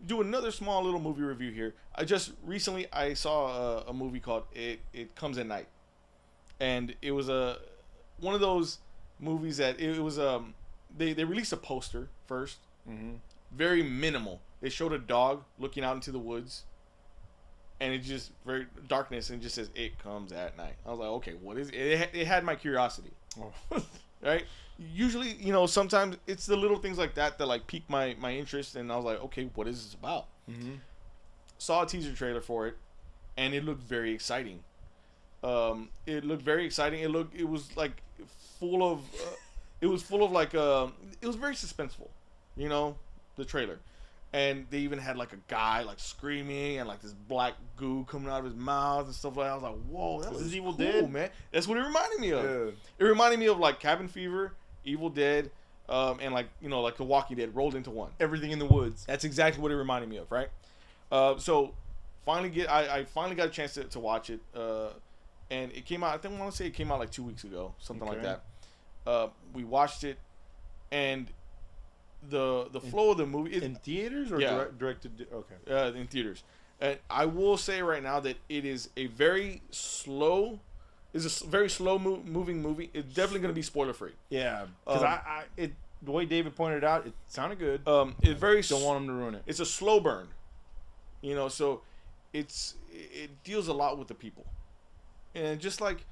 do another small little movie review here. I saw a movie called It Comes at Night, and it was one of those movies that it was they released a poster first, very minimal. They showed a dog looking out into the woods, and it just very darkness, and it just says "It comes at night." I was like, okay, what is it? It had my curiosity, right? Usually, sometimes it's the little things like that like pique my interest, and I was like, okay, what is this about? Saw a teaser trailer for it, and it looked very exciting. It looked very exciting. It was like full of, it was very suspenseful, the trailer. And they even had like a guy like screaming and like this black goo coming out of his mouth and stuff like that. I was like, whoa, that was Evil Dead, man. That's what it reminded me of. Yeah. It reminded me of like Cabin Fever, Evil Dead, and like The Walking Dead rolled into one. Everything in the woods. That's exactly what it reminded me of, right? So I finally got a chance to watch it, and it came out. I want to say it came out like 2 weeks ago, something like that. We watched it, and the flow of the movie in theaters or directed. Okay, in theaters. And I will say right now that it is a very slow moving movie. It's definitely going to be spoiler free. Yeah, because the way David pointed it out, it sounded good. It very don't want him to ruin it. It's a slow burn, so it deals a lot with the people, and just like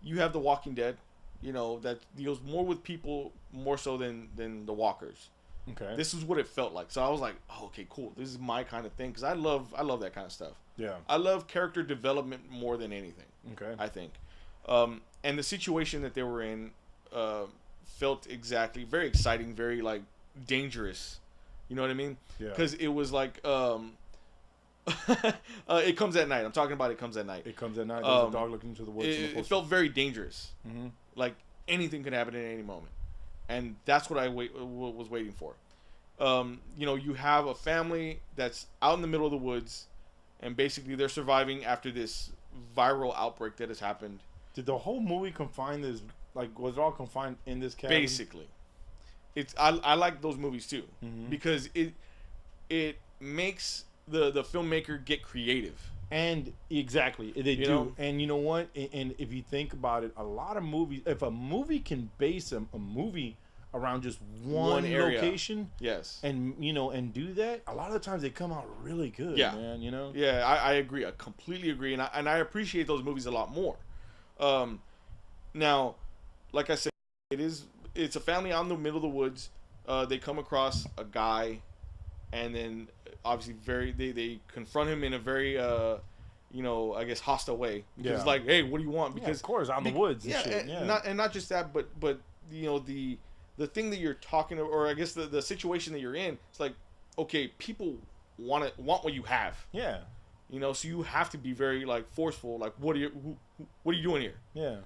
you have The Walking Dead, that deals more with people more so than the walkers. Okay. This is what it felt like. So I was like, oh, okay, cool. This is my kind of thing, because I love that kind of stuff. Yeah. I love character development more than anything. Okay. I think. And the situation that they were in felt exactly very exciting, very like dangerous. You know what I mean? Yeah. Because it was like It Comes at Night. I'm talking about It Comes at Night. It Comes at Night. There's a dog looking into the woods. It felt very dangerous. Mm-hmm. Like anything could happen at any moment. And that's what I was waiting for. You have a family that's out in the middle of the woods, and basically they're surviving after this viral outbreak that has happened. Did the whole movie confine this? Like, was it all confined in this cabin? Basically, I like those movies too, because it makes the filmmaker get creative. And exactly, they do. And you know what? And if you think about it, a lot of movies, if a movie can base a movie around just one area, location, yes, and and do that, a lot of the times they come out really good, man. Yeah, I agree. I completely agree, and I appreciate those movies a lot more. Now, like I said, it's a family out in the middle of the woods. They come across a guy, and then obviously they confront him in a very I guess hostile way, because it's like, hey, what do you want? Because of course, out in the woods, and shit. Not just that, but the thing that you're talking to, or I guess the situation that you're in, it's like, okay, people want what you have. Yeah. So you have to be very like forceful. Like, what are you doing here? Yeah.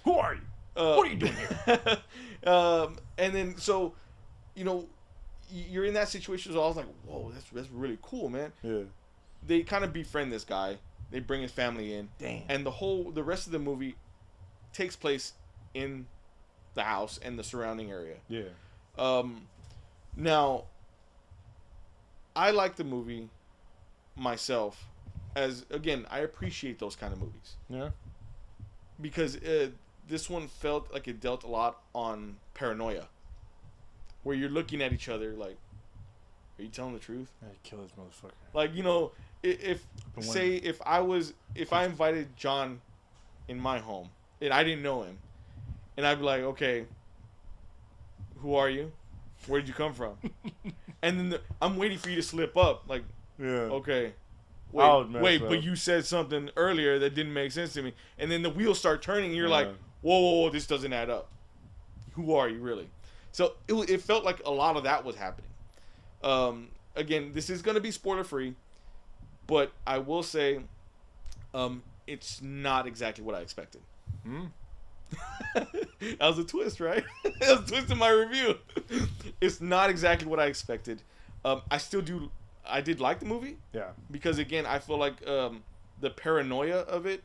Who are you? What are you doing here? And then so, you're in that situation. So I was like, whoa, that's really cool, man. Yeah. They kind of befriend this guy. They bring his family in. Damn. And the rest of the movie takes place in the house and the surrounding area. Yeah. Now, I like the movie myself, as again, I appreciate those kind of movies. Yeah. Because this one felt like it dealt a lot on paranoia, where you're looking at each other like, are you telling the truth? I'd kill this motherfucker. Like, if I invited John in my home and I didn't know him, and I'd be like, okay, who are you? Where did you come from? And then I'm waiting for you to slip up. Like, okay, wait, but you said something earlier that didn't make sense to me. And then the wheels start turning, and you're like, whoa, this doesn't add up. Who are you really? So it felt like a lot of that was happening. Again, this is going to be spoiler free, but I will say, it's not exactly what I expected. That was a twist, right? That was a twist in my review. It's not exactly what I expected. I did like the movie. Yeah. Because again, I feel like the paranoia of it,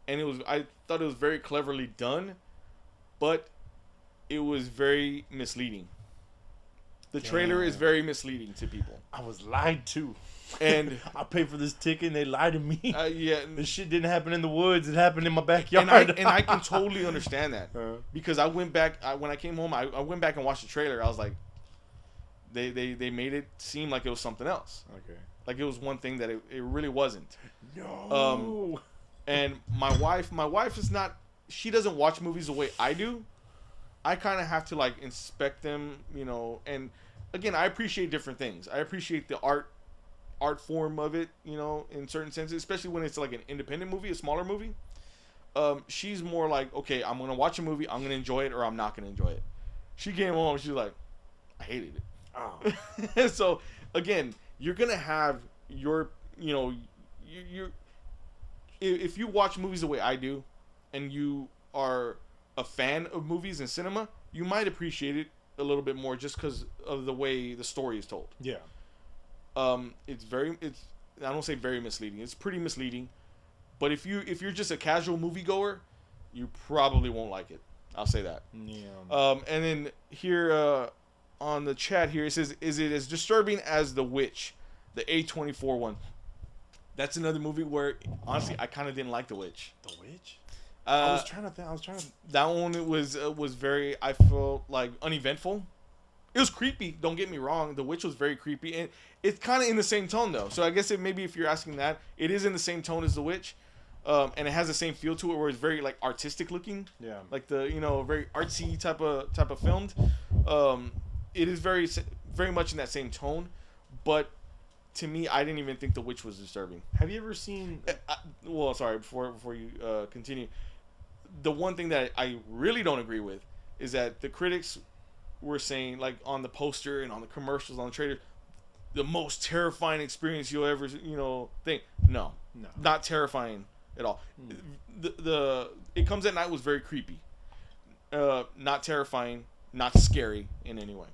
and I thought it was very cleverly done, but it was very misleading. The trailer is very misleading to people. I was lied to. And I paid for this ticket and they lied to me. Yeah. This shit didn't happen in the woods. It happened in my backyard. And I can totally understand that. Because I went back, when I came home, I went back and watched the trailer. I was like, they made it seem like it was something else. Okay. Like it was one thing that it really wasn't. No. And my wife is not, she doesn't watch movies the way I do. I kind of have to like inspect them, you know, and again, I appreciate different things. I appreciate the art form of it, you know, in certain senses, especially when it's like an independent movie, a smaller movie. She's more like, okay, I'm going to watch a movie, I'm going to enjoy it, or I'm not going to enjoy it. She came home, she's like, I hated it. Oh. So, again, you're going to have your, you know, if you watch movies the way I do, and you are a fan of movies and cinema, you might appreciate it a little bit more just because of the way the story is told. Yeah. It's I don't say very misleading. It's pretty misleading. But if you're just a casual moviegoer, you probably won't like it. I'll say that. Yeah. And then here on the chat here, it says, is it as disturbing as The Witch, the A24 one? That's another movie where, honestly, I kind of didn't like The Witch. The Witch? I was trying to. That one was very, I felt like, uneventful. It was creepy. Don't get me wrong. The Witch was very creepy, and it's kind of in the same tone though. So I guess maybe if you're asking that, it is in the same tone as The Witch, and it has the same feel to it, where it's very like artistic looking. Yeah. Like the very artsy type of filmed. It is very much in that same tone, but to me, I didn't even think The Witch was disturbing. Have you ever seen? Well, sorry. Before you continue, the one thing that I really don't agree with is that the critics were saying, like on the poster and on the commercials, on the trailer, the most terrifying experience you'll ever think. No, not terrifying at all. The It Comes at Night was very creepy, not terrifying, not scary in any way.